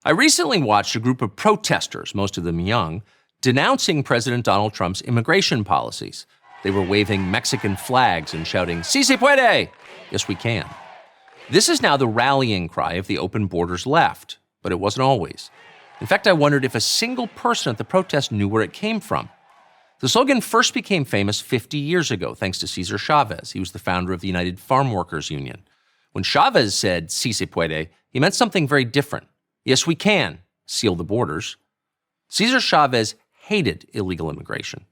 I recently watched a group of protesters, most of them young, denouncing President Donald Trump's immigration policies. They were waving Mexican flags and shouting, "Sí se puede!" Yes, we can. This is now the rallying cry of the open borders left, but it wasn't always. In fact, I wondered if a single person at the protest knew where it came from. The slogan first became famous 50 years ago, thanks to Cesar Chavez. He was the founder of the United Farm Workers Union. When Chavez said, "Sí se puede," he meant something very different. Yes, we can seal the borders. Cesar Chavez hated illegal immigration.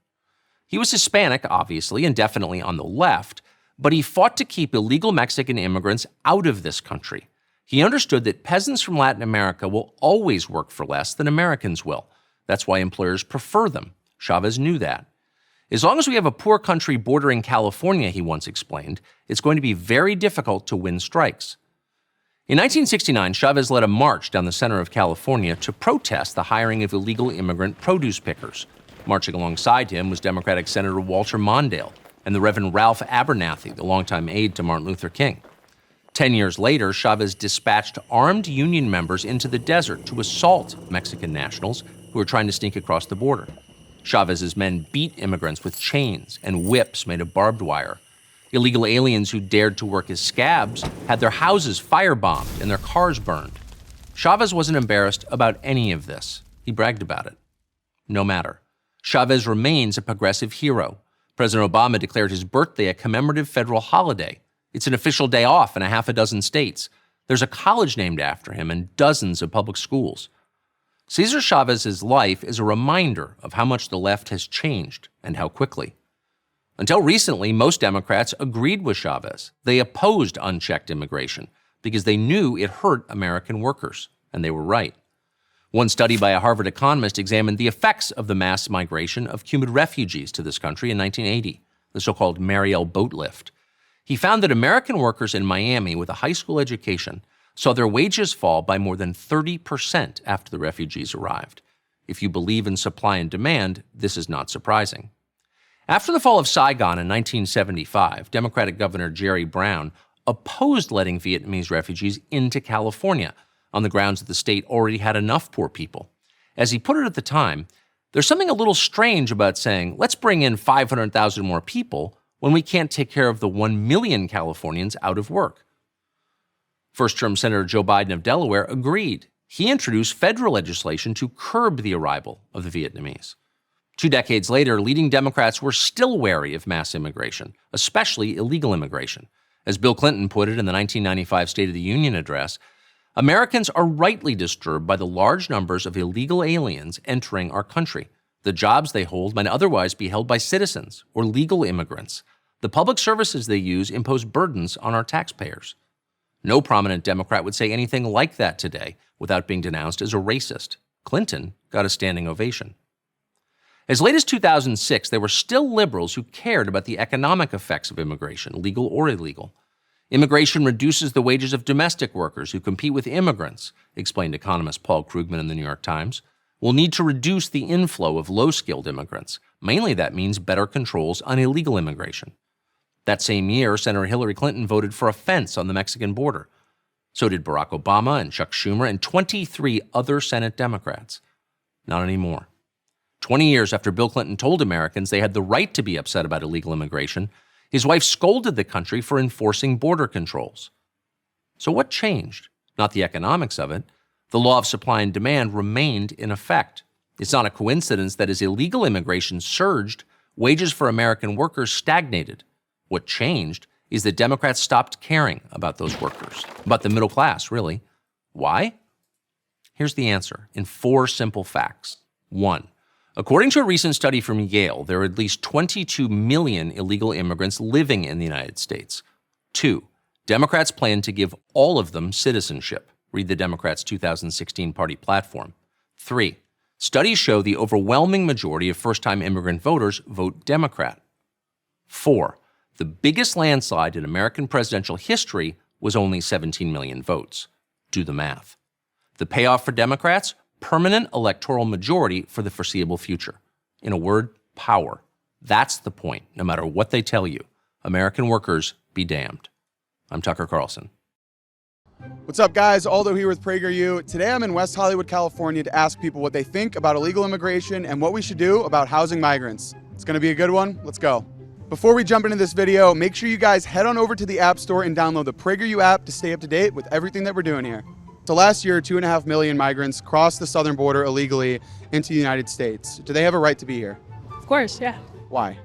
He was Hispanic, obviously, and definitely on the left, but he fought to keep illegal Mexican immigrants out of this country. He understood that peasants from Latin America will always work for less than Americans will. That's why employers prefer them. Chavez knew that. As long as we have a poor country bordering California, he once explained, it's going to be very difficult to win strikes. In 1969, Chavez led a march down the center of California to protest the hiring of illegal immigrant produce pickers. Marching alongside him was Democratic Senator Walter Mondale and the Reverend Ralph Abernathy, the longtime aide to Martin Luther King. 10 years later, Chavez dispatched armed union members into the desert to assault Mexican nationals who were trying to sneak across the border. Chavez's men beat immigrants with chains and whips made of barbed wire. Illegal aliens who dared to work as scabs had their houses firebombed and their cars burned. Chavez wasn't embarrassed about any of this. He bragged about it. No matter. Chavez remains a progressive hero. President Obama declared his birthday a commemorative federal holiday. It's an official day off in a half a dozen states. There's a college named after him and dozens of public schools. Cesar Chavez's life is a reminder of how much the left has changed and how quickly. Until recently, most Democrats agreed with Chavez. They opposed unchecked immigration because they knew it hurt American workers, and they were right. One study by a Harvard economist examined the effects of the mass migration of Cuban refugees to this country in 1980, the so-called Mariel boat lift. He found that American workers in Miami with a high school education saw their wages fall by more than 30% after the refugees arrived. If you believe in supply and demand, this is not surprising. After the fall of Saigon in 1975, Democratic Governor Jerry Brown opposed letting Vietnamese refugees into California on the grounds that the state already had enough poor people. As he put it at the time, there's something a little strange about saying, let's bring in 500,000 more people when we can't take care of the 1 million Californians out of work. First-term Senator Joe Biden of Delaware agreed. He introduced federal legislation to curb the arrival of the Vietnamese. 2 decades later, leading Democrats were still wary of mass immigration, especially illegal immigration. As Bill Clinton put it in the 1995 State of the Union address, Americans are rightly disturbed by the large numbers of illegal aliens entering our country. The jobs they hold might otherwise be held by citizens or legal immigrants. The public services they use impose burdens on our taxpayers. No prominent Democrat would say anything like that today without being denounced as a racist. Clinton got a standing ovation. As late as 2006, there were still liberals who cared about the economic effects of immigration, legal or illegal. Immigration reduces the wages of domestic workers who compete with immigrants, explained economist Paul Krugman in the New York Times. We'll need to reduce the inflow of low-skilled immigrants. Mainly that means better controls on illegal immigration. That same year, Senator Hillary Clinton voted for a fence on the Mexican border. So did Barack Obama and Chuck Schumer and 23 other Senate Democrats. Not anymore. 20 years after Bill Clinton told Americans they had the right to be upset about illegal immigration, his wife scolded the country for enforcing border controls. So what changed? Not the economics of it. The law of supply and demand remained in effect. It's not a coincidence that as illegal immigration surged, wages for American workers stagnated. What changed is that Democrats stopped caring about those workers, about the middle class, really. Why? Here's the answer in 4 simple facts. 1. According to a recent study from Yale, there are at least 22 million illegal immigrants living in the United States. 2. Democrats plan to give all of them citizenship. Read the Democrats' 2016 party platform. 3. Studies show the overwhelming majority of first-time immigrant voters vote Democrat. 4. The biggest landslide in American presidential history was only 17 million votes. Do the math. The payoff for Democrats? Permanent electoral majority for the foreseeable future. In a word, power. That's the point, no matter what they tell you. American workers be damned. I'm Tucker Carlson. What's up, guys? Aldo here with PragerU. Today I'm in West Hollywood, California to ask people what they think about illegal immigration and what we should do about housing migrants. It's gonna be a good one. Let's go. Before we jump into this video, make sure you guys head on over to the App Store and download the PragerU app to stay up to date with everything that we're doing here. So last year, 2.5 million migrants crossed the southern border illegally into the United States. Do they have a right to be here? Of course, yeah. Why?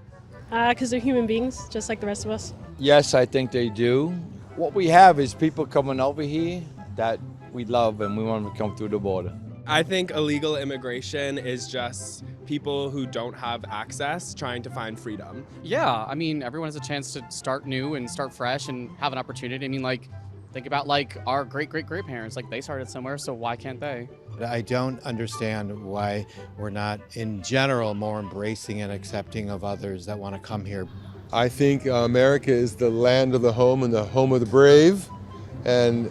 Because they're human beings, just like the rest of us. Yes, I think they do. What we have is people coming over here that we love and we want them to come through the border. I think illegal immigration is just people who don't have access trying to find freedom. Yeah, I mean, everyone has a chance to start new and start fresh and have an opportunity. I mean, like, think about like our great-great-great-parents. Like, they started somewhere, so why can't they? I don't understand why we're not, in general, more embracing and accepting of others that want to come here. I think America is the land of the home and the home of the brave. And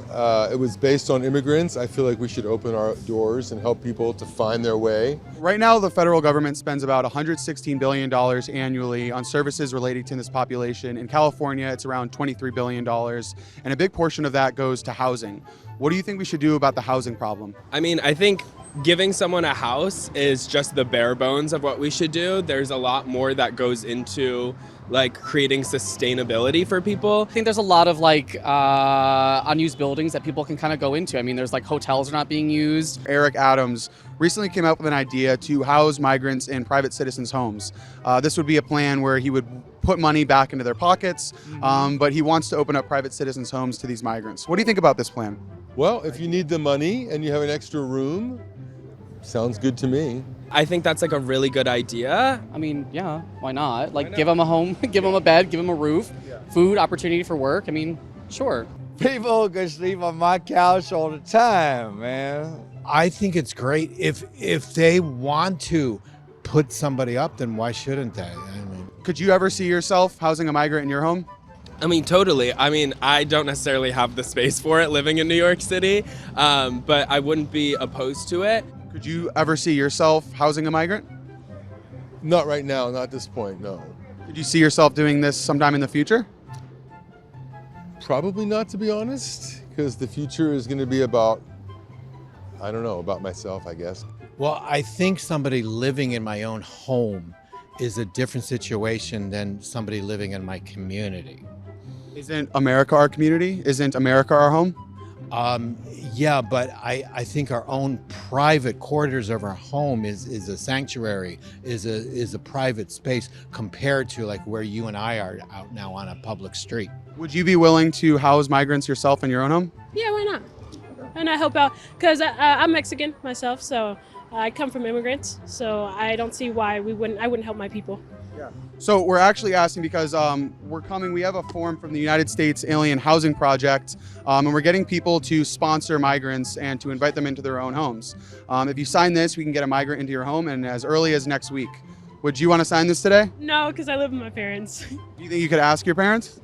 it was based on immigrants. I feel like we should open our doors and help people to find their way. Right now, the federal government spends about $116 billion annually on services relating to this population. In California, it's around $23 billion, and a big portion of that goes to housing. What do you think we should do about the housing problem? I mean, I think giving someone a house is just the bare bones of what we should do. There's a lot more that goes into like creating sustainability for people. I think there's a lot of like unused buildings that people can kind of go into. I mean, there's like hotels are not being used. Eric Adams recently came up with an idea to house migrants in private citizens' homes. This would be a plan where he would put money back into their pockets, but he wants to open up private citizens' homes to these migrants. What do you think about this plan? Well, if you need the money and you have an extra room, sounds good to me. I think that's like a really good idea. I mean, yeah, why not? Like, give them a home, give them a bed, give them a roof, food, opportunity for work. I mean, sure. People can sleep on my couch all the time, man. I think it's great. If they want to put somebody up, then why shouldn't they? I mean, Could you ever see yourself housing a migrant in your home? I mean, totally. I mean, I don't necessarily have the space for it living in New York City, but I wouldn't be opposed to it. Could you ever see yourself housing a migrant? Not right now, not at this point, no. Could you see yourself doing this sometime in the future? Probably not, to be honest, because the future is going to be about, I don't know, about myself, I guess. well, I think somebody living in my own home is a different situation than somebody living in my community. Isn't America our community? Isn't America our home? Yeah, but I think our own private quarters of our home is a sanctuary, is a private space compared to like where you and I are out now on a public street. Would you be willing to house migrants yourself in your own home? Yeah, why not? And I help out because I'm Mexican myself, so I come from immigrants, so I don't see why I wouldn't help my people. So we're actually asking because we have a form from the United States Alien Housing Project, and we're getting people to sponsor migrants and to invite them into their own homes. If you sign this, we can get a migrant into your home, and as early as next week. Would you want to sign this today? No, because I live with my parents. Do you think you could ask your parents?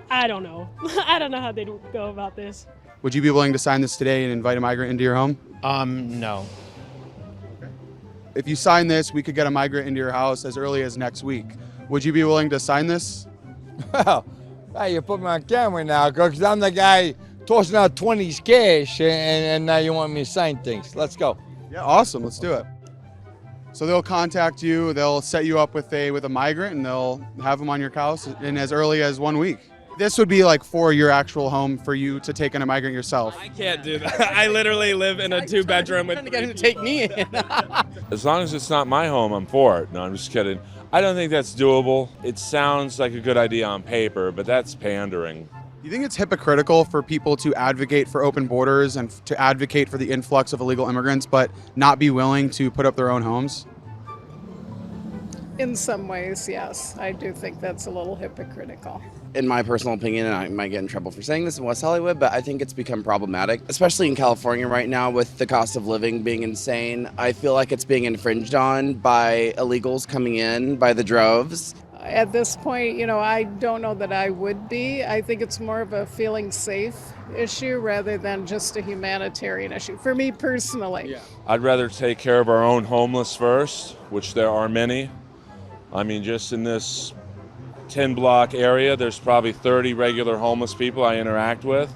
I don't know. I don't know how they'd go about this. Would you be willing to sign this today and invite a migrant into your home? No. If you sign this, we could get a migrant into your house as early as next week. Would you be willing to sign this? Well, hey, you put me on camera now, because I'm the guy tossing out 20s cash, and now you want me to sign things. Let's go. Yeah, awesome. Let's do it. So they'll contact you. They'll set you up with a migrant, and they'll have them on your house in as early as 1 week. This would be like for your actual home for you to take in a migrant yourself. I can't do that. I literally live in a 2-bedroom with Trying to get him to take me in. As long as it's not my home, I'm for it. No, I'm just kidding. I don't think that's doable. It sounds like a good idea on paper, but that's pandering. Do you think it's hypocritical for people to advocate for open borders and to advocate for the influx of illegal immigrants, but not be willing to put up their own homes? In some ways, yes. I do think that's a little hypocritical. In my personal opinion, and I might get in trouble for saying this in West Hollywood, but I think it's become problematic, especially in California right now with the cost of living being insane. I feel like it's being infringed on by illegals coming in by the droves. At this point, I don't know that I would be. I think it's more of a feeling safe issue rather than just a humanitarian issue, for me personally. Yeah. I'd rather take care of our own homeless first, which there are many. I mean, just in this 10-block area, there's probably 30 regular homeless people I interact with.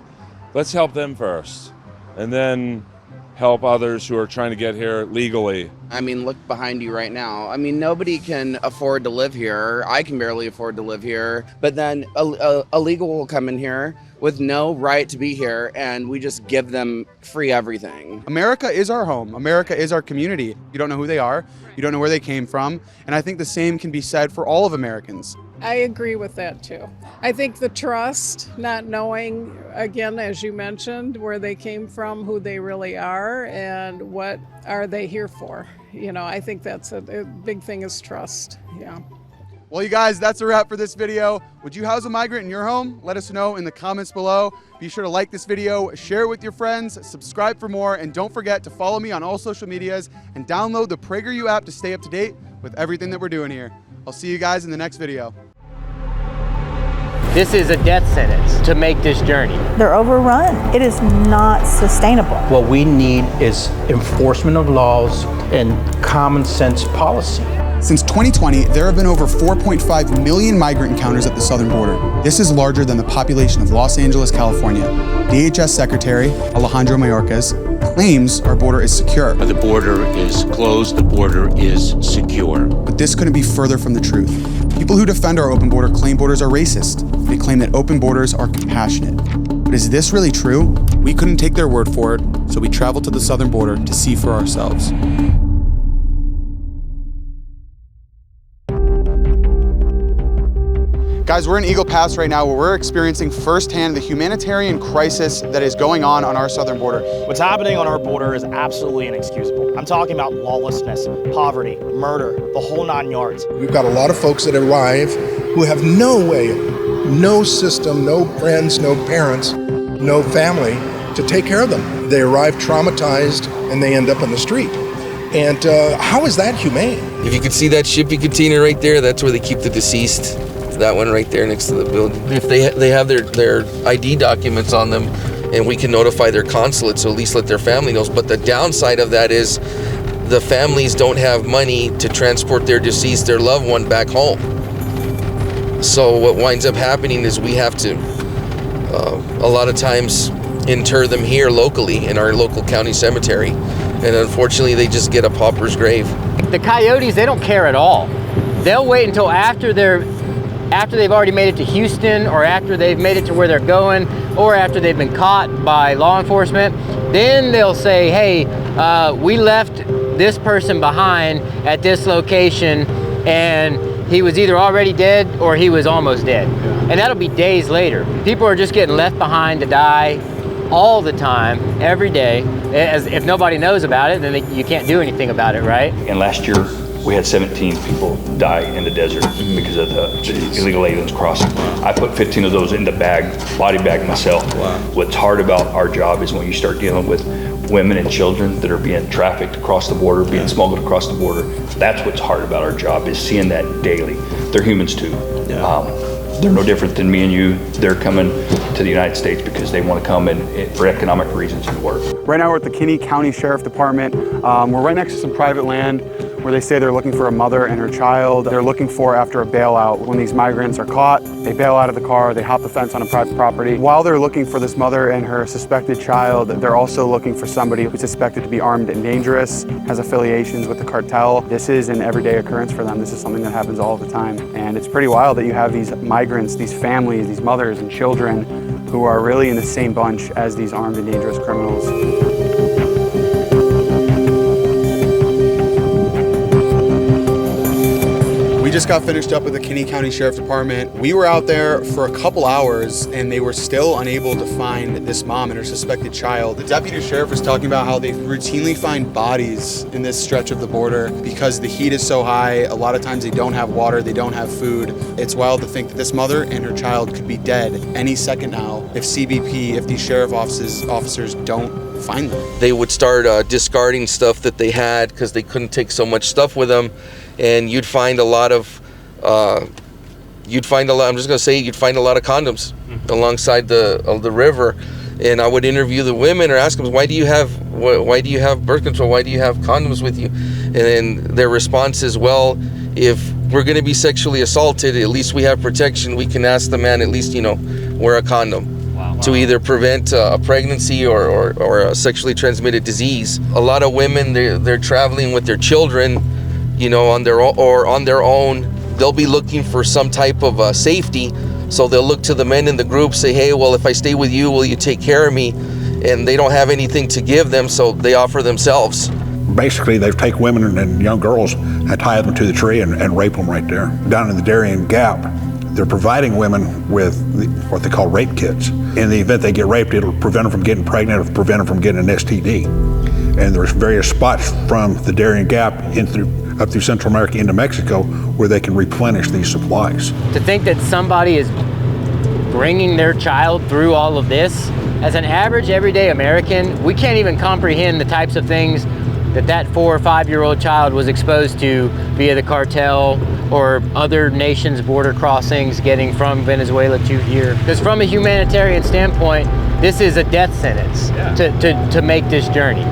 Let's help them first, and then help others who are trying to get here legally. I mean, look behind you right now. I mean, nobody can afford to live here. I can barely afford to live here. But then illegal will come in here with no right to be here, and we just give them free everything. America is our home. America is our community. You don't know who they are. You don't know where they came from. And I think the same can be said for all of Americans. I agree with that too. I think the trust, not knowing, again, as you mentioned, where they came from, who they really are, and what are they here for. You know, I think that's a big thing is trust, yeah. Well, you guys, that's a wrap for this video. Would you house a migrant in your home? Let us know in the comments below. Be sure to like this video, share it with your friends, subscribe for more, and don't forget to follow me on all social medias and download the PragerU app to stay up to date with everything that we're doing here. I'll see you guys in the next video. This is a death sentence to make this journey. They're overrun. It is not sustainable. What we need is enforcement of laws and common sense policy. Since 2020, there have been over 4.5 million migrant encounters at the southern border. This is larger than the population of Los Angeles, California. DHS Secretary Alejandro Mayorkas claims our border is secure. The border is closed, the border is secure. But this couldn't be further from the truth. People who defend our open border claim borders are racist. They claim that open borders are compassionate. But is this really true? We couldn't take their word for it, so we traveled to the southern border to see for ourselves. Guys, we're in Eagle Pass right now where we're experiencing firsthand the humanitarian crisis that is going on our southern border. What's happening on our border is absolutely inexcusable. I'm talking about lawlessness, poverty, murder, the whole 9 yards. We've got a lot of folks that arrive who have no way, no system, no friends, no parents, no family to take care of them. They arrive traumatized and they end up in the street. And how is that humane? If you could see that shipping container right there, that's where they keep the deceased. That one right there next to the building. If they have their ID documents on them, and we can notify their consulate, so at least let their family know. But the downside of that is the families don't have money to transport their loved one back home. So what winds up happening is we have to, a lot of times, inter them here locally in our local county cemetery. And unfortunately, they just get a pauper's grave. The coyotes, they don't care at all. They'll wait until after they've already made it to Houston, or after they've made it to where they're going, or after they've been caught by law enforcement. Then they'll say, hey, we left this person behind at this location, and he was either already dead or he was almost dead. And that'll be days later. People are just getting left behind to die all the time, every day. As if nobody knows about it, then you can't do anything about it, right? And last year, we had 17 people die in the desert because of the illegal aliens crossing. I put 15 of those in the body bag myself. Wow. What's hard about our job is when you start dealing with women and children that are being trafficked across the border, being smuggled across the border. That's what's hard about our job, is seeing that daily. They're humans too. They're no different than me and you. They're coming to the United States because they want to come for economic reasons and work. Right now we're at the Kinney County Sheriff Department. We're right next to some private land where they say they're looking for a mother and her child. They're looking for after a bailout. When these migrants are caught, they bail out of the car, they hop the fence on a private property. While they're looking for this mother and her suspected child, they're also looking for somebody who's suspected to be armed and dangerous, has affiliations with the cartel. This is an everyday occurrence for them. This is something that happens all the time. And it's pretty wild that you have these migrants, these families, these mothers and children who are really in the same bunch as these armed and dangerous criminals. We just got finished up with the Kinney County Sheriff Department. We were out there for a couple hours and they were still unable to find this mom and her suspected child. The deputy sheriff was talking about how they routinely find bodies in this stretch of the border because the heat is so high. A lot of times they don't have water, they don't have food. It's wild to think that this mother and her child could be dead any second now if CBP, if these sheriff officers don't find them. They would start discarding stuff that they had because they couldn't take so much stuff with them. And you'd find a lot of, you'd find a lot of condoms alongside the river. And I would interview the women or ask them, why do you have birth control? Why do you have condoms with you? And then their response is, well, if we're going to be sexually assaulted, at least we have protection. We can ask the man, at least, wear a condom. Wow. to either prevent a pregnancy or a sexually transmitted disease. A lot of women, they're traveling with their children, you know, on their own. They'll be looking for some type of safety, so they'll look to the men in the group, say, hey, well, if I stay with you, will you take care of me? And they don't have anything to give them, so they offer themselves. Basically, they take women and young girls and tie them to the tree and rape them right there. Down in the Darien Gap, they're providing women with what they call rape kits. In the event they get raped, it'll prevent them from getting pregnant, it'll prevent them from getting an STD. And there's various spots from the Darien Gap up through Central America into Mexico where they can replenish these supplies. To think that somebody is bringing their child through all of this, as an average everyday American, we can't even comprehend the types of things that 4 or 5-year-old child was exposed to via the cartel or other nations' border crossings getting from Venezuela to here. Because from a humanitarian standpoint, this is a death sentence to make this journey.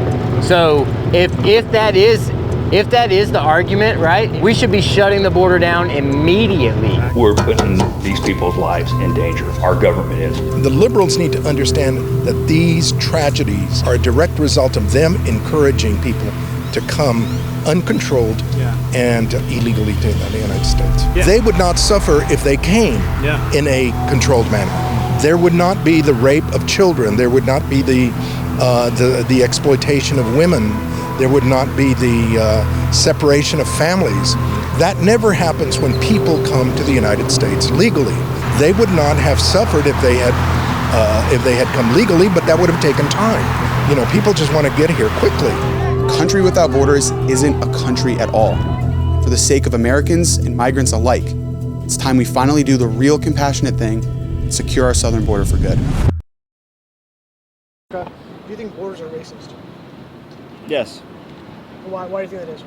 So if that is the argument, right, we should be shutting the border down immediately. We're putting these people's lives in danger. Our government is. The liberals need to understand that these tragedies are a direct result of them encouraging people to come uncontrolled and illegally to the United States. Yeah. They would not suffer if they came in a controlled manner. There would not be the rape of children. There would not be the exploitation of women. There would not be the separation of families. That never happens when people come to the United States legally. They would not have suffered if they had come legally, but that would have taken time. You know, people just want to get here quickly. A country without borders isn't a country at all. For the sake of Americans and migrants alike, it's time we finally do the real compassionate thing and secure our southern border for good. Do you think borders are racist? Yes. Why do you think that is?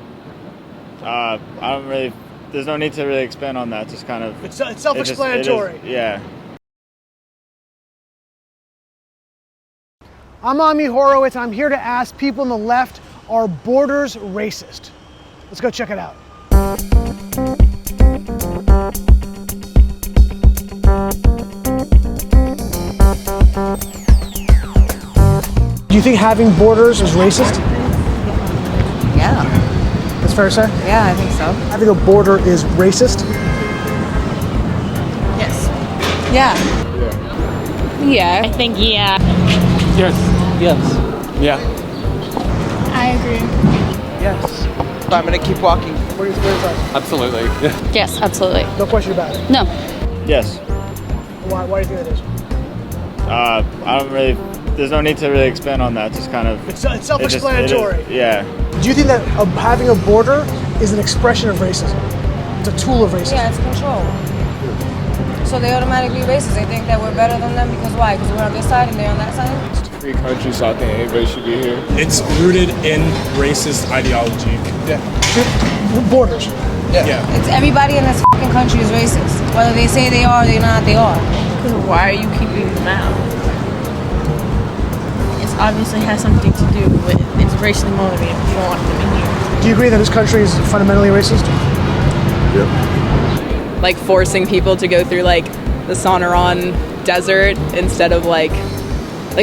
I don't really. There's no need to really expand on that. Just kind of. It's self-explanatory. Yeah. I'm Ami Horowitz. I'm here to ask people on the left, are borders racist? Let's go check it out. Do you think having borders is racist? Yeah. That's fair to say? Yeah, I think so. Having a border is racist? Yes. Yeah. Yeah. I think yeah. Yes. Yes. Yeah. I agree. Yes. I'm gonna keep walking. What is that? Absolutely. Yes, absolutely. No question about it? No. Yes. Why do you think that is? I don't really. There's no need to really expand on that. Just kind of. It's self-explanatory. Yeah. Do you think that having a border is an expression of racism? It's a tool of racism? Yeah, it's control. So they automatically racist. They think that we're better than them because why? Because we're on this side and they're on that side? It's a free country, so I think anybody should be here. It's rooted in racist ideology. Yeah. Borders. Yeah. It's everybody in this fucking country is racist. Whether they say they are or they're not, they are. Why are you keeping them out? It obviously has something to do with it's racially motivated. You don't want them in here. Do you agree that this country is fundamentally racist? Yep. Like forcing people to go through like the Sonoran desert instead of like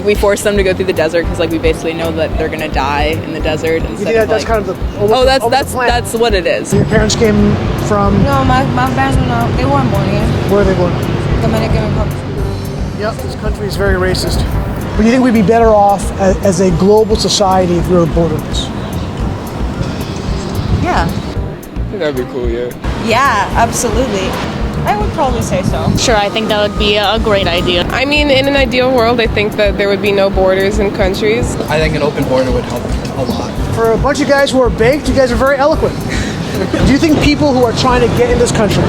we force them to go through the desert because like we basically know that they're gonna die in the desert. You think that's kind of the that's what it is. Your parents came from? No, my parents were not. They weren't born here. Where are they born? Dominican Republic. Yep, this country is very racist. But do you think we'd be better off as a global society if we were borderless? Yeah. I think that'd be cool, yeah. Yeah, absolutely. I would probably say so. Sure, I think that would be a great idea. I mean, in an ideal world, I think that there would be no borders in countries. I think an open border would help a lot. For a bunch of guys who are baked, you guys are very eloquent. Do you think people who are trying to get in this country,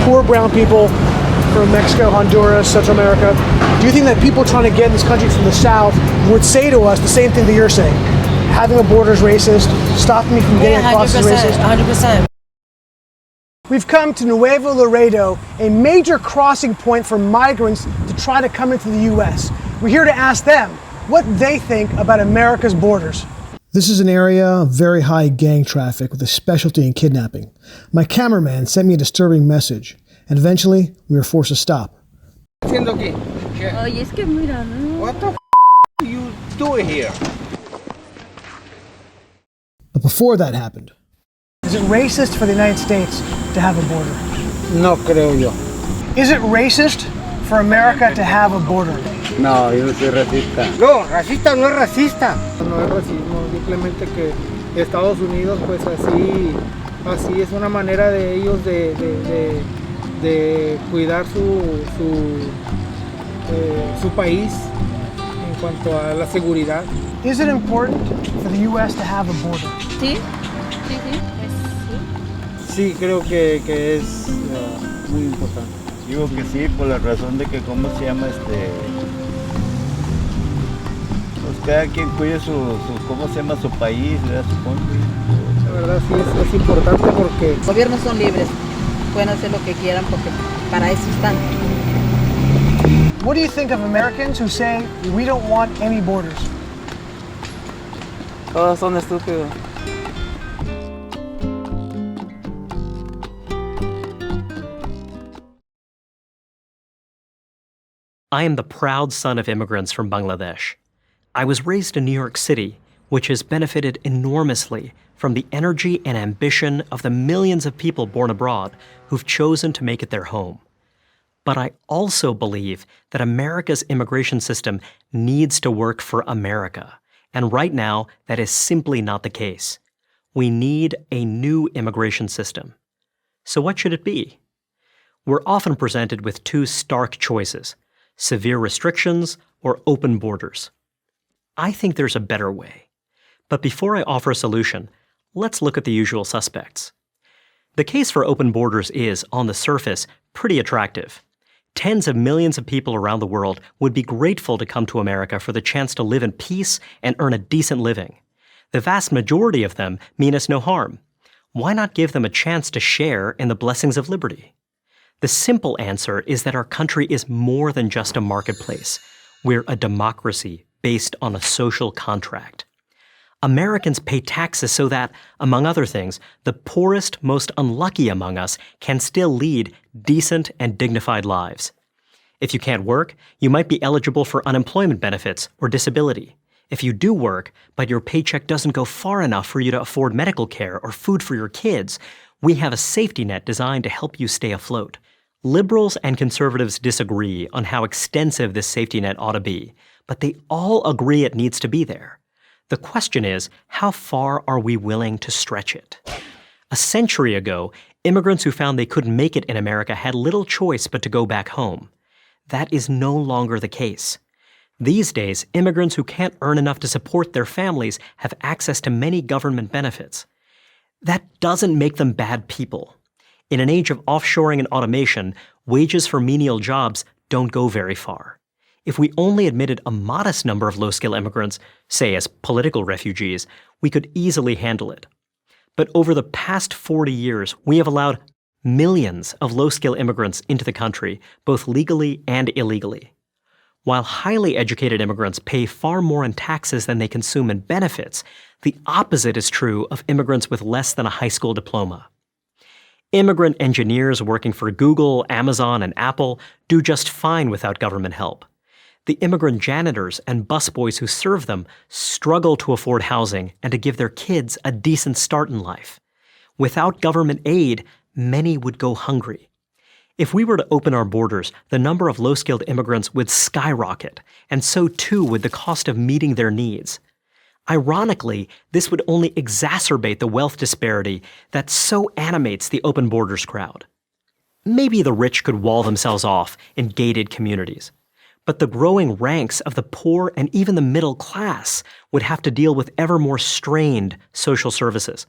poor brown people from Mexico, Honduras, Central America, do you think that people trying to get in this country from the South would say to us the same thing that you're saying? Having a border is racist, stopping me from getting across is racist? 100%. We've come to Nuevo Laredo, a major crossing point for migrants to try to come into the U.S. We're here to ask them what they think about America's borders. This is an area of very high gang traffic with a specialty in kidnapping. My cameraman sent me a disturbing message, and eventually we were forced to stop. Oye, es que mira, no. What the are you doing here? But before that happened, is it racist for the United States to have a border? No creo yo. Is it racist for America to have a border? No, yo no soy racista. No, racista no es racista. No es racismo, simplemente que Estados Unidos pues así es una manera de ellos de cuidar su país en cuanto a la seguridad. Is it important for the U.S. to have a border? Sí, sí. Sí, creo que es muy importante. Digo que sí, por la razón de que, ¿cómo se llama? Pues cada quien cuide ¿cómo se llama? Su país, ¿verdad? Su country. La verdad sí es importante porque... Los gobiernos son libres, pueden hacer lo que quieran porque para eso están. What do you think of Americans who say we don't want any borders? Todos son estúpidos. I am the proud son of immigrants from Bangladesh. I was raised in New York City, which has benefited enormously from the energy and ambition of the millions of people born abroad who've chosen to make it their home. But I also believe that America's immigration system needs to work for America. And right now, that is simply not the case. We need a new immigration system. So what should it be? We're often presented with two stark choices: severe restrictions or open borders. I think there's a better way. But before I offer a solution, let's look at the usual suspects. The case for open borders is, on the surface, pretty attractive. Tens of millions of people around the world would be grateful to come to America for the chance to live in peace and earn a decent living. The vast majority of them mean us no harm. Why not give them a chance to share in the blessings of liberty? The simple answer is that our country is more than just a marketplace. We're a democracy based on a social contract. Americans pay taxes so that, among other things, the poorest, most unlucky among us can still lead decent and dignified lives. If you can't work, you might be eligible for unemployment benefits or disability. If you do work, but your paycheck doesn't go far enough for you to afford medical care or food for your kids, we have a safety net designed to help you stay afloat. Liberals and conservatives disagree on how extensive this safety net ought to be, but they all agree it needs to be there. The question is, how far are we willing to stretch it? A century ago, immigrants who found they couldn't make it in America had little choice but to go back home. That is no longer the case. These days, immigrants who can't earn enough to support their families have access to many government benefits. That doesn't make them bad people. In an age of offshoring and automation, wages for menial jobs don't go very far. If we only admitted a modest number of low-skill immigrants, say as political refugees, we could easily handle it. But over the past 40 years, we have allowed millions of low-skill immigrants into the country, both legally and illegally. While highly educated immigrants pay far more in taxes than they consume in benefits, the opposite is true of immigrants with less than a high school diploma. Immigrant engineers working for Google, Amazon, and Apple do just fine without government help. The immigrant janitors and busboys who serve them struggle to afford housing and to give their kids a decent start in life. Without government aid, many would go hungry. If we were to open our borders, the number of low-skilled immigrants would skyrocket, and so too would the cost of meeting their needs. Ironically, this would only exacerbate the wealth disparity that so animates the open borders crowd. Maybe the rich could wall themselves off in gated communities, but the growing ranks of the poor and even the middle class would have to deal with ever more strained social services.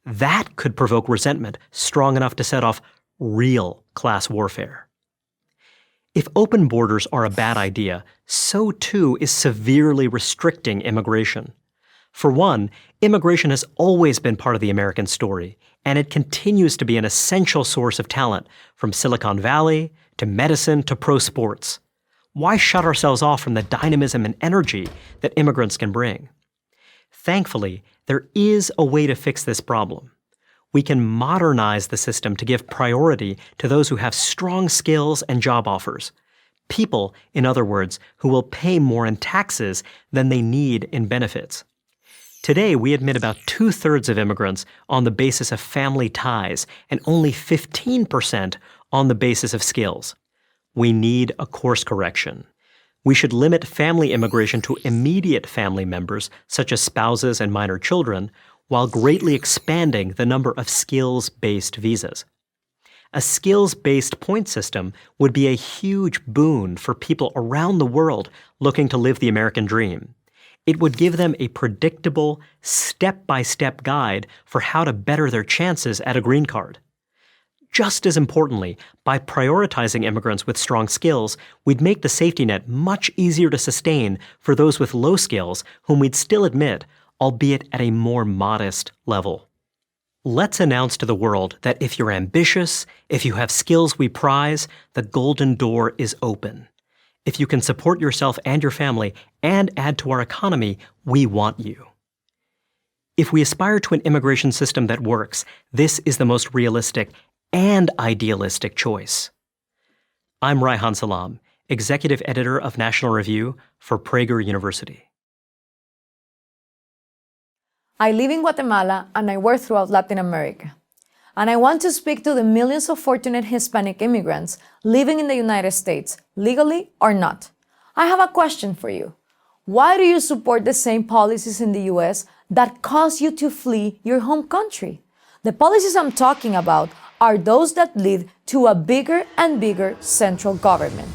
That could provoke resentment strong enough to set off real class warfare. If open borders are a bad idea, so too is severely restricting immigration. For one, immigration has always been part of the American story, and it continues to be an essential source of talent, from Silicon Valley to medicine to pro sports. Why shut ourselves off from the dynamism and energy that immigrants can bring? Thankfully, there is a way to fix this problem. We can modernize the system to give priority to those who have strong skills and job offers. People, in other words, who will pay more in taxes than they need in benefits. Today, we admit about 2/3 of immigrants on the basis of family ties and only 15% on the basis of skills. We need a course correction. We should limit family immigration to immediate family members, such as spouses and minor children, while greatly expanding the number of skills-based visas. A skills-based point system would be a huge boon for people around the world looking to live the American dream. It would give them a predictable, step-by-step guide for how to better their chances at a green card. Just as importantly, by prioritizing immigrants with strong skills, we'd make the safety net much easier to sustain for those with low skills whom we'd still admit, albeit at a more modest level. Let's announce to the world that if you're ambitious, if you have skills we prize, the golden door is open. If you can support yourself and your family and add to our economy, we want you. If we aspire to an immigration system that works, this is the most realistic and idealistic choice. I'm Raihan Salam, Executive Editor of National Review for Prager University. I live in Guatemala and I work throughout Latin America. And I want to speak to the millions of fortunate Hispanic immigrants living in the United States, legally or not. I have a question for you. Why do you support the same policies in the US that cause you to flee your home country? The policies I'm talking about are those that lead to a bigger and bigger central government.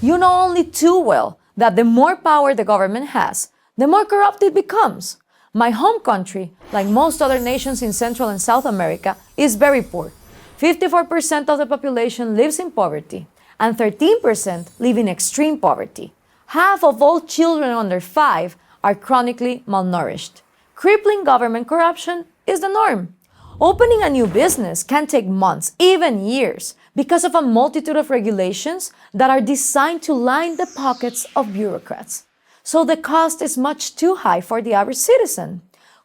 You know only too well that the more power the government has, the more corrupt it becomes. My home country, like most other nations in Central and South America, is very poor. 54% of the population lives in poverty, and 13% live in extreme poverty. Half of all children under 5 are chronically malnourished. Crippling government corruption is the norm. Opening a new business can take months, even years, because of a multitude of regulations that are designed to line the pockets of bureaucrats. So the cost is much too high for the average citizen.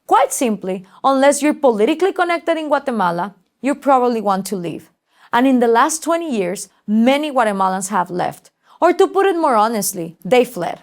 Quite simply, unless you're politically connected in Guatemala, you probably want to leave. And in the last 20 years, many Guatemalans have left. Or to put it more honestly, they fled.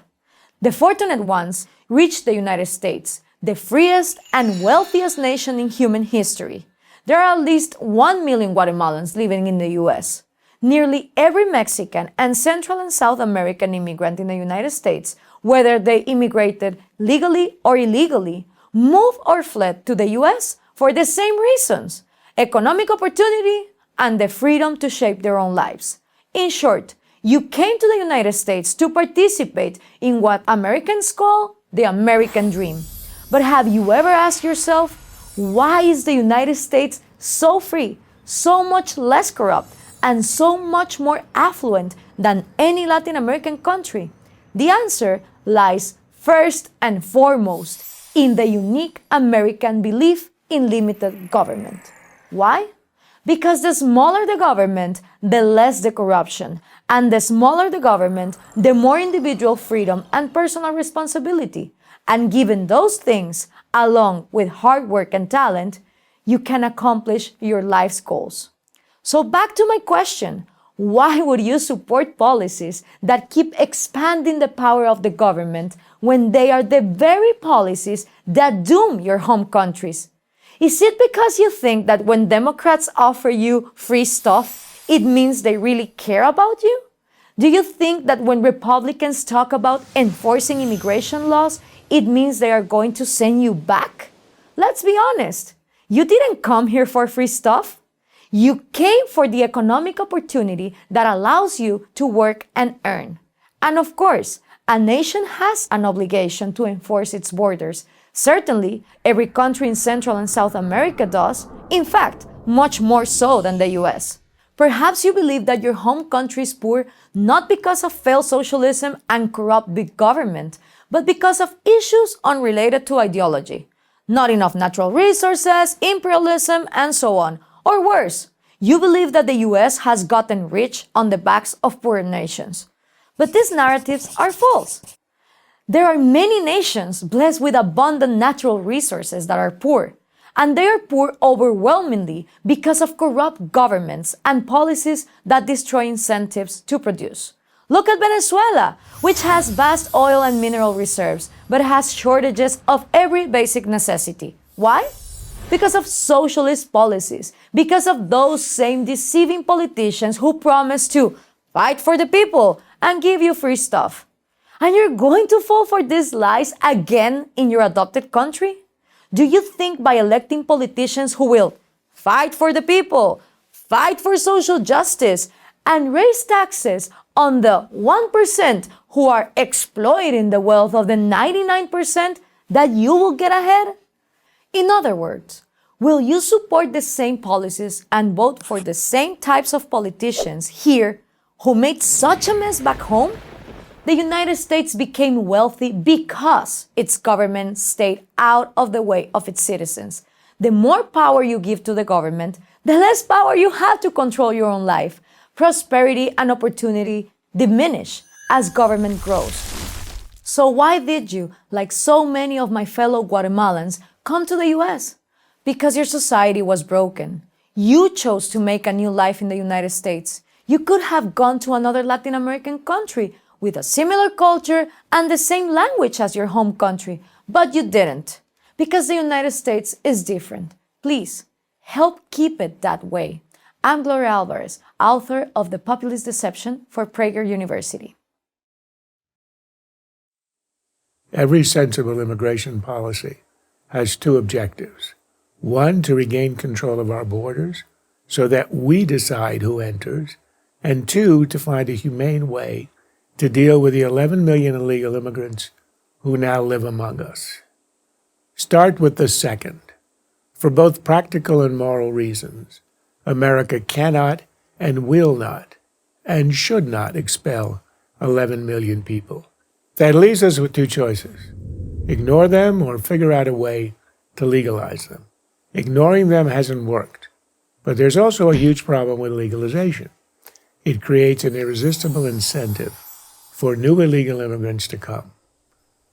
The fortunate ones reached the United States, the freest and wealthiest nation in human history. There are at least 1 million Guatemalans living in the US. Nearly every Mexican and Central and South American immigrant in the United States, whether they immigrated legally or illegally, moved or fled to the US for the same reasons: economic opportunity and the freedom to shape their own lives. In short, you came to the United States to participate in what Americans call the American dream. But have you ever asked yourself, why is the United States so free, so much less corrupt, and so much more affluent than any Latin American country? The answer lies first and foremost in the unique American belief in limited government. Why? Because the smaller the government, the less the corruption, and the smaller the government, the more individual freedom and personal responsibility. And given those things, along with hard work and talent, you can accomplish your life's goals. So back to my question, why would you support policies that keep expanding the power of the government when they are the very policies that doom your home countries? Is it because you think that when Democrats offer you free stuff, it means they really care about you? Do you think that when Republicans talk about enforcing immigration laws, it means they are going to send you back? Let's be honest. You didn't come here for free stuff. You came for the economic opportunity that allows you to work and earn. And of course, a nation has an obligation to enforce its borders. Certainly, every country in Central and South America does. In fact, much more so than the US. Perhaps you believe that your home country is poor not because of failed socialism and corrupt big government, but because of issues unrelated to ideology. Not enough natural resources, imperialism, and so on. Or worse, you believe that the US has gotten rich on the backs of poor nations. But these narratives are false. There are many nations blessed with abundant natural resources that are poor, and they are poor overwhelmingly because of corrupt governments and policies that destroy incentives to produce. Look at Venezuela, which has vast oil and mineral reserves, but has shortages of every basic necessity. Why? Because of socialist policies, because of those same deceiving politicians who promise to fight for the people and give you free stuff. And you're going to fall for these lies again in your adopted country? Do you think by electing politicians who will fight for the people, fight for social justice, and raise taxes on the 1% who are exploiting the wealth of the 99% that you will get ahead? In other words, will you support the same policies and vote for the same types of politicians here who made such a mess back home? The United States became wealthy because its government stayed out of the way of its citizens. The more power you give to the government, the less power you have to control your own life. Prosperity and opportunity diminish as government grows. So why did you, like so many of my fellow Guatemalans, come to the US? Because your society was broken. You chose to make a new life in the United States. You could have gone to another Latin American country with a similar culture and the same language as your home country, but you didn't, because the United States is different. Please, help keep it that way. I'm Gloria Alvarez, author of The Populist Deception for Prager University. Every sensible immigration policy has two objectives. One, to regain control of our borders so that we decide who enters, and two, to find a humane way to deal with the 11 million illegal immigrants who now live among us. Start with the second. For both practical and moral reasons, America cannot and will not and should not expel 11 million people. That leaves us with two choices. Ignore them or figure out a way to legalize them. Ignoring them hasn't worked. But there's also a huge problem with legalization. It creates an irresistible incentive for new illegal immigrants to come.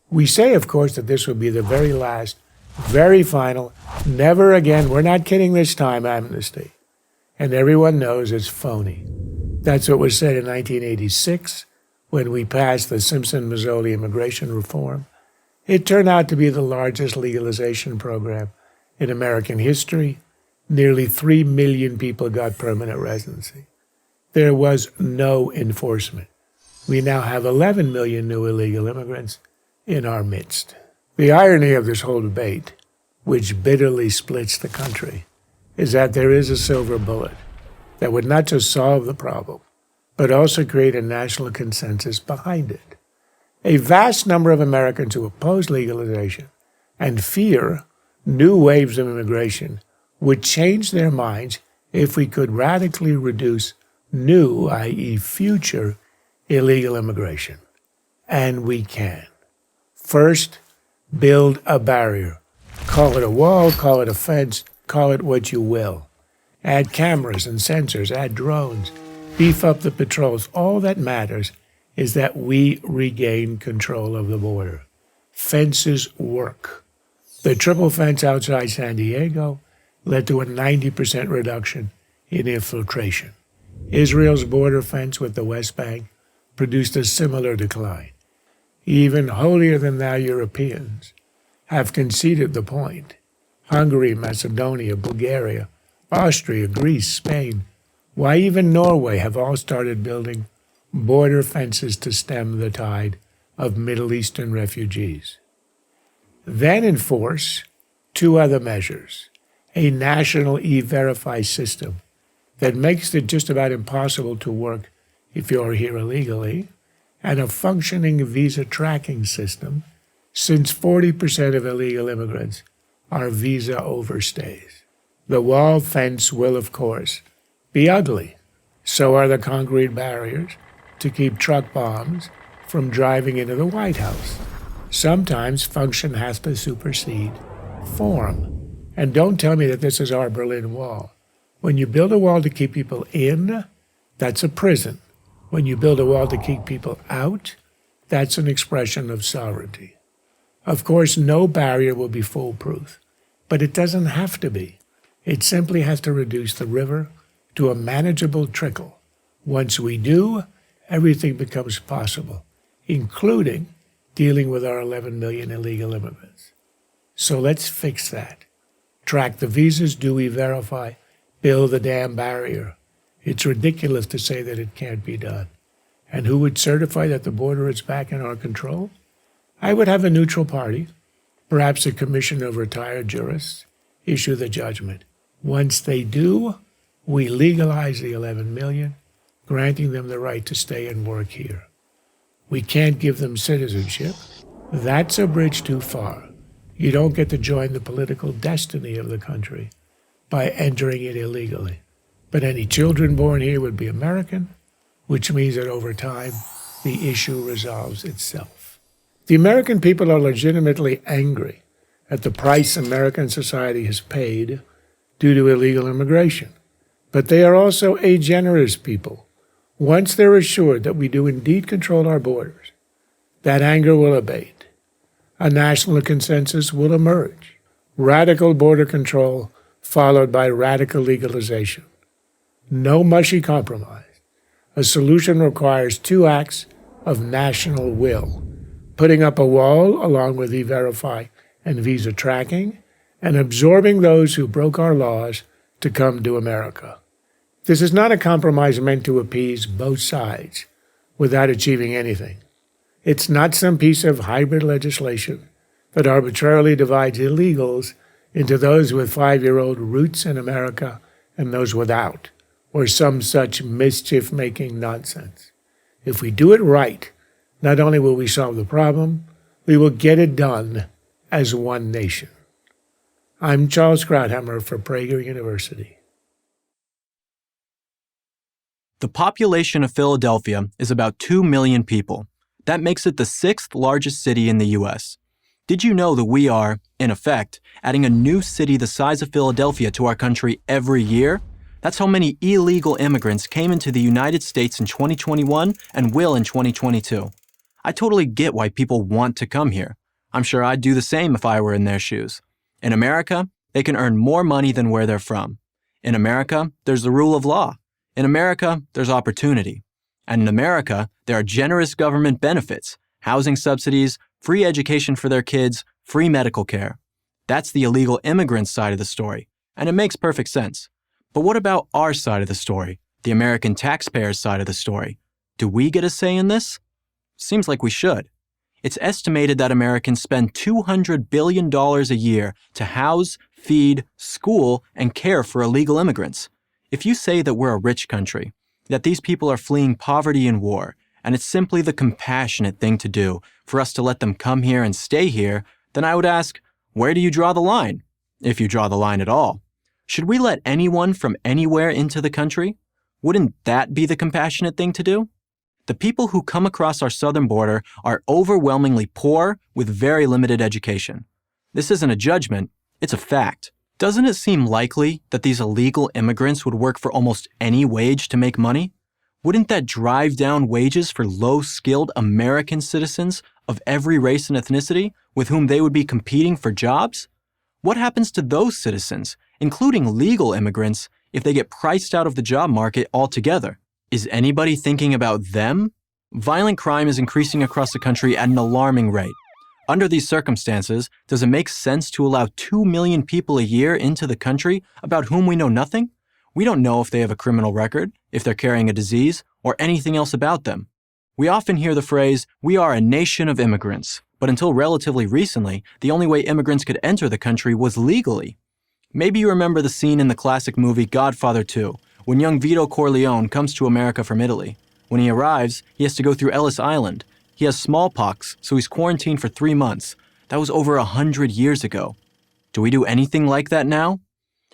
We say, of course, that this will be the very last, very final, never again, we're not kidding this time, amnesty. And everyone knows it's phony. That's what was said in 1986 when we passed the Simpson-Mazzoli immigration reform. It turned out to be the largest legalization program in American history. Nearly 3 million people got permanent residency. There was no enforcement. We now have 11 million new illegal immigrants in our midst. The irony of this whole debate, which bitterly splits the country, is that there is a silver bullet that would not just solve the problem, but also create a national consensus behind it. A vast number of Americans who oppose legalization and fear new waves of immigration would change their minds if we could radically reduce new, i.e. future, illegal immigration. And we can. First, build a barrier. Call it a wall, call it a fence, call it what you will. Add cameras and sensors, add drones, beef up the patrols. All that matters is that we regain control of the border. Fences work. The triple fence outside San Diego led to a 90% reduction in infiltration. Israel's border fence with the West Bank produced a similar decline. Even holier-than-thou Europeans have conceded the point. Hungary, Macedonia, Bulgaria, Austria, Greece, Spain, why even Norway have all started building border fences to stem the tide of Middle Eastern refugees. Then enforce two other measures: a national e-verify system that makes it just about impossible to work if you're here illegally, and a functioning visa tracking system, since 40% of illegal immigrants are visa overstays. The wall fence will, of course, be ugly. So are the concrete barriers to keep truck bombs from driving into the White House. Sometimes function has to supersede form. And don't tell me that this is our Berlin Wall. When you build a wall to keep people in, that's a prison. When you build a wall to keep people out, that's an expression of sovereignty. Of course, no barrier will be foolproof, but it doesn't have to be. It simply has to reduce the river to a manageable trickle. Once we do, everything becomes possible, including dealing with our 11 million illegal immigrants. So let's fix that. Track the visas, do E-Verify, build the damn barrier. It's ridiculous to say that it can't be done. And who would certify that the border is back in our control? I would have a neutral party, perhaps a commission of retired jurists, issue the judgment. Once they do, we legalize the 11 million, granting them the right to stay and work here. We can't give them citizenship. That's a bridge too far. You don't get to join the political destiny of the country by entering it illegally. But any children born here would be American, which means that over time, the issue resolves itself. The American people are legitimately angry at the price American society has paid due to illegal immigration. But they are also a generous people. Once they're assured that we do indeed control our borders, that anger will abate. A national consensus will emerge. Radical border control followed by radical legalization. No mushy compromise. A solution requires 2 acts of national will: putting up a wall along with E-Verify and visa tracking, and absorbing those who broke our laws to come to America. This is not a compromise meant to appease both sides without achieving anything. It's not some piece of hybrid legislation that arbitrarily divides illegals into those with 5-year-old roots in America and those without, or some such mischief-making nonsense. If we do it right, not only will we solve the problem, we will get it done as one nation. I'm Charles Krauthammer for Prager University. The population of Philadelphia is about 2 million people. That makes it the 6th largest city in the U.S. Did you know that we are, in effect, adding a new city the size of Philadelphia to our country every year? That's how many illegal immigrants came into the United States in 2021 and will in 2022. I totally get why people want to come here. I'm sure I'd do the same if I were in their shoes. In America, they can earn more money than where they're from. In America, there's the rule of law. In America, there's opportunity. And in America, there are generous government benefits, housing subsidies, free education for their kids, free medical care. That's the illegal immigrant side of the story, and it makes perfect sense. But what about our side of the story, the American taxpayers' side of the story? Do we get a say in this? Seems like we should. It's estimated that Americans spend $200 billion a year to house, feed, school, and care for illegal immigrants. If you say that we're a rich country, that these people are fleeing poverty and war, and it's simply the compassionate thing to do for us to let them come here and stay here, then I would ask, where do you draw the line? If you draw the line at all. Should we let anyone from anywhere into the country? Wouldn't that be the compassionate thing to do? The people who come across our southern border are overwhelmingly poor with very limited education. This isn't a judgment, it's a fact. Doesn't it seem likely that these illegal immigrants would work for almost any wage to make money? Wouldn't that drive down wages for low-skilled American citizens of every race and ethnicity with whom they would be competing for jobs? What happens to those citizens, including legal immigrants, if they get priced out of the job market altogether? Is anybody thinking about them? Violent crime is increasing across the country at an alarming rate. Under these circumstances, does it make sense to allow 2 million people a year into the country about whom we know nothing? We don't know if they have a criminal record, if they're carrying a disease, or anything else about them. We often hear the phrase, "We are a nation of immigrants," but until relatively recently, the only way immigrants could enter the country was legally. Maybe you remember the scene in the classic movie Godfather 2, when young Vito Corleone comes to America from Italy. When he arrives, he has to go through Ellis Island. He has smallpox, so he's quarantined for 3 months. That was over 100 years ago. Do we do anything like that now?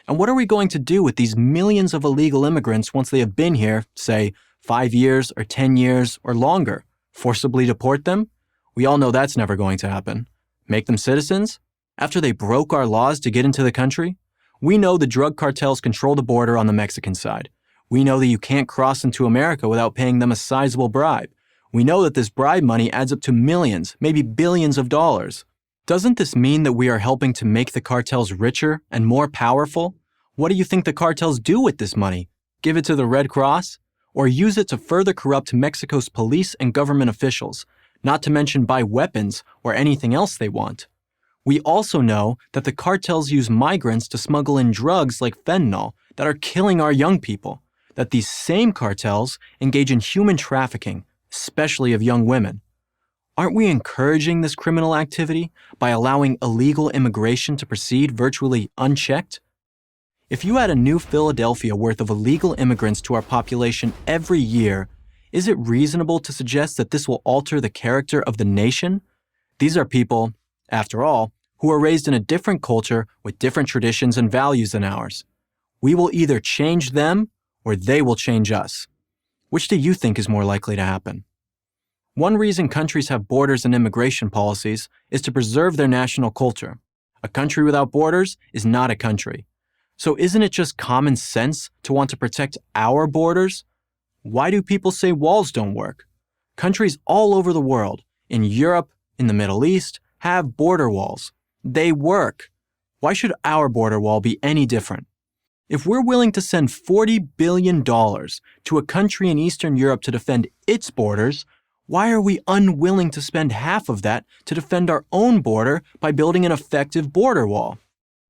And what are we going to do with these millions of illegal immigrants once they have been here, say, 5 years or 10 years or longer? Forcibly deport them? We all know that's never going to happen. Make them citizens? After they broke our laws to get into the country? We know the drug cartels control the border on the Mexican side. We know that you can't cross into America without paying them a sizable bribe. We know that this bribe money adds up to millions, maybe billions of dollars. Doesn't this mean that we are helping to make the cartels richer and more powerful? What do you think the cartels do with this money? Give it to the Red Cross? or use it to further corrupt Mexico's police and government officials, not to mention buy weapons or anything else they want. We also know that the cartels use migrants to smuggle in drugs like fentanyl that are killing our young people, that these same cartels engage in human trafficking, especially of young women. Aren't we encouraging this criminal activity by allowing illegal immigration to proceed virtually unchecked? If you add a new Philadelphia worth of illegal immigrants to our population every year, is it reasonable to suggest that this will alter the character of the nation? These are people, after all, who are raised in a different culture with different traditions and values than ours. We will either change them or they will change us. Which do you think is more likely to happen? One reason countries have borders and immigration policies is to preserve their national culture. A country without borders is not a country. So isn't it just common sense to want to protect our borders? Why do people say walls don't work? Countries all over the world, in Europe, in the Middle East, have border walls. They work. Why should our border wall be any different? If we're willing to send $40 billion to a country in Eastern Europe to defend its borders, why are we unwilling to spend half of that to defend our own border by building an effective border wall?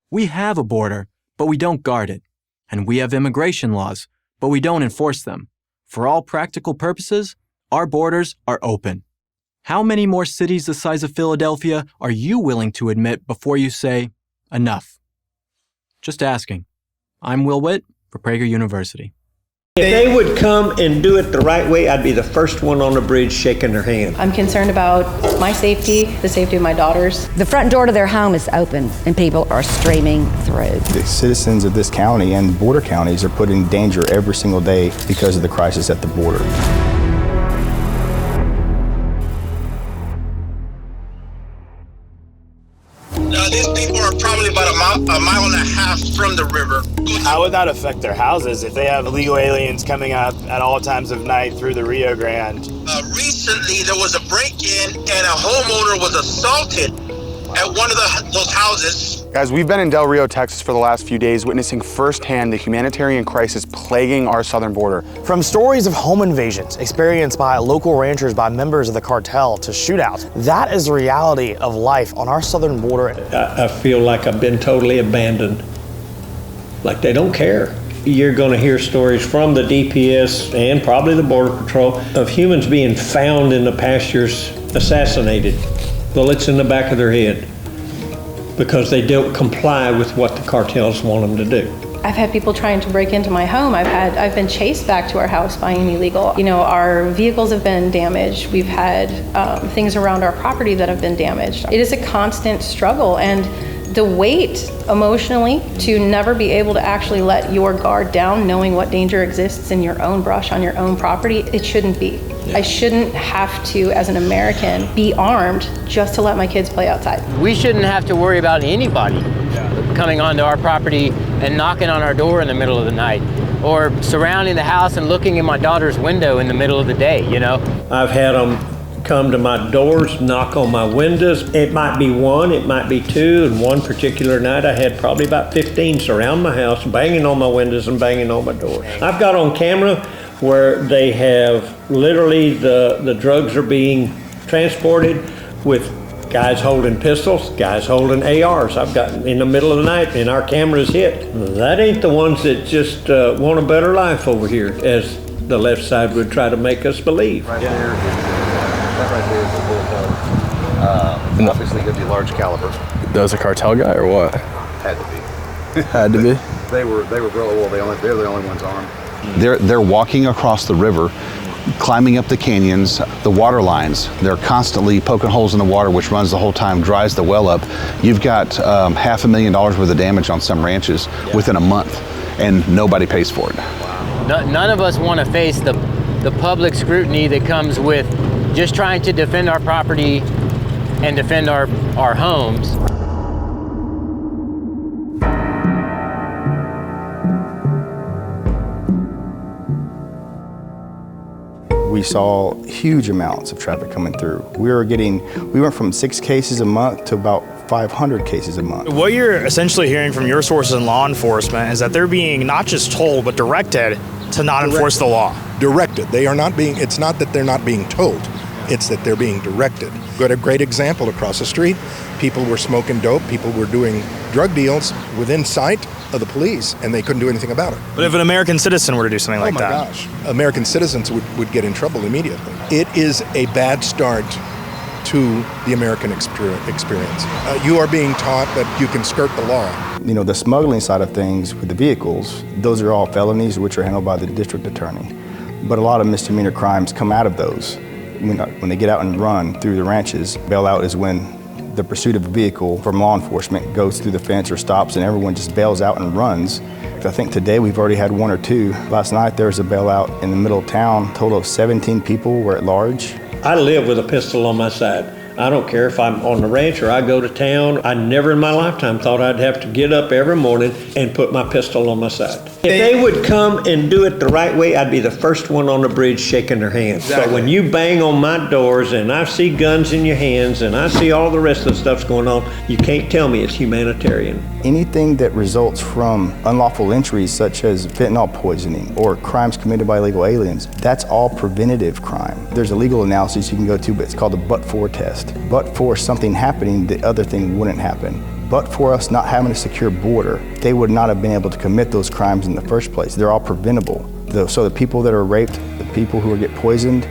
We have a border, but we don't guard it. And we have immigration laws, but we don't enforce them. For all practical purposes, our borders are open. How many more cities the size of Philadelphia are you willing to admit before you say, enough? Just asking. I'm Will Witt for Prager University. If they would come and do it the right way, I'd be the first one on the bridge shaking their hand. I'm concerned about my safety, the safety of my daughters. The front door to their home is open and people are streaming through. The citizens of this county and border counties are put in danger every single day because of the crisis at the border. These people are probably about a mile and a half from the river. How would that affect their houses if they have illegal aliens coming up at all times of night through the Rio Grande? Recently, there was a break-in and a homeowner was assaulted at one of those houses. Guys, we've been in Del Rio, Texas for the last few days witnessing firsthand the humanitarian crisis plaguing our southern border. From stories of home invasions experienced by local ranchers by members of the cartel to shootouts, that is the reality of life on our southern border. I feel like I've been totally abandoned. Like they don't care. You're going to hear stories from the DPS and probably the Border Patrol of humans being found in the pastures assassinated. Bullets in the back of their head because they don't comply with what the cartels want them to do. I've had people trying to break into my home. I've been chased back to our house by an illegal. You know, our vehicles have been damaged. We've had things around our property that have been damaged. It is a constant struggle, and the weight emotionally to never be able to actually let your guard down, knowing what danger exists in your own brush on your own property, it shouldn't be. Yeah. I shouldn't have to, as an American, be armed just to let my kids play outside. We shouldn't have to worry about anybody coming onto our property and knocking on our door in the middle of the night, or surrounding the house and looking in my daughter's window in the middle of the day, you know? I've had them come to my doors, knock on my windows. It might be one, it might be two, and one particular night I had probably about 15 surround my house, banging on my windows and banging on my doors. I've got on camera where they have literally the drugs are being transported with guys holding pistols, guys holding ARs. I've got in the middle of the night and our cameras hit. That ain't the ones that just want a better life over here, as the left side would try to make us believe. Right there, that right there is the bullet. Obviously going to be large caliber. That was a cartel guy or what? Had to be. Had to be. They were really well. They're the only ones armed. They're walking across the river, climbing up the canyons, the water lines. They're constantly poking holes in the water, which runs the whole time, dries the well up. You've got $500,000 worth of damage on some ranches within a month, and nobody pays for it. None of us want to face the public scrutiny that comes with just trying to defend our property and defend our homes. We saw huge amounts of traffic coming through. We went from 6 cases a month to about 500 cases a month. What you're essentially hearing from your sources in law enforcement is that they're being not just told, but directed to not enforce the law. directed. They are not being, it's not that they're not being told, it's that they're being directed. Got a great example across the street. People were smoking dope, people were doing drug deals within sight of the police, and they couldn't do anything about it. But if an American citizen were to do something like that? Oh my gosh, American citizens would get in trouble immediately. It is a bad start to the American experience. You are being taught that you can skirt the law. You know, the smuggling side of things with the vehicles, those are all felonies which are handled by the district attorney. But a lot of misdemeanor crimes come out of those. When they get out and run through the ranches, bailout is when the pursuit of a vehicle from law enforcement goes through the fence or stops and everyone just bails out and runs. I think today we've already had one or two. Last night there was a bailout in the middle of town. A total of 17 people were at large. I live with a pistol on my side. I don't care if I'm on the ranch or I go to town. I never in my lifetime thought I'd have to get up every morning and put my pistol on my side. If they would come and do it the right way, I'd be the first one on the bridge shaking their hands. Exactly. So when you bang on my doors and I see guns in your hands and I see all the rest of the stuff's going on, you can't tell me it's humanitarian. Anything that results from unlawful entries such as fentanyl poisoning or crimes committed by illegal aliens, that's all preventative crime. There's a legal analysis you can go to, but it's called the but-for test. But for something happening, the other thing wouldn't happen. But for us not having a secure border, they would not have been able to commit those crimes in the first place. They're all preventable. So the people that are raped, the people who get poisoned,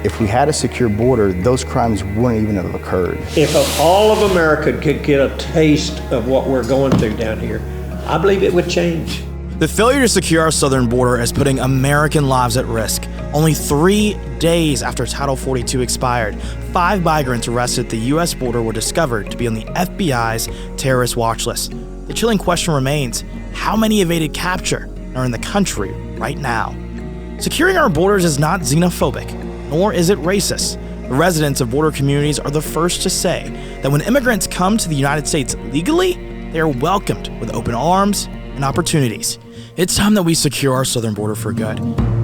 if we had a secure border, those crimes wouldn't even have occurred. If all of America could get a taste of what we're going through down here, I believe it would change. The failure to secure our southern border is putting American lives at risk. Only 3 days after Title 42 expired, 5 migrants arrested at the U.S. border were discovered to be on the FBI's terrorist watch list. The chilling question remains, how many evaded capture are in the country right now? Securing our borders is not xenophobic, nor is it racist. The residents of border communities are the first to say that when immigrants come to the United States legally, they are welcomed with open arms and opportunities. It's time that we secure our southern border for good.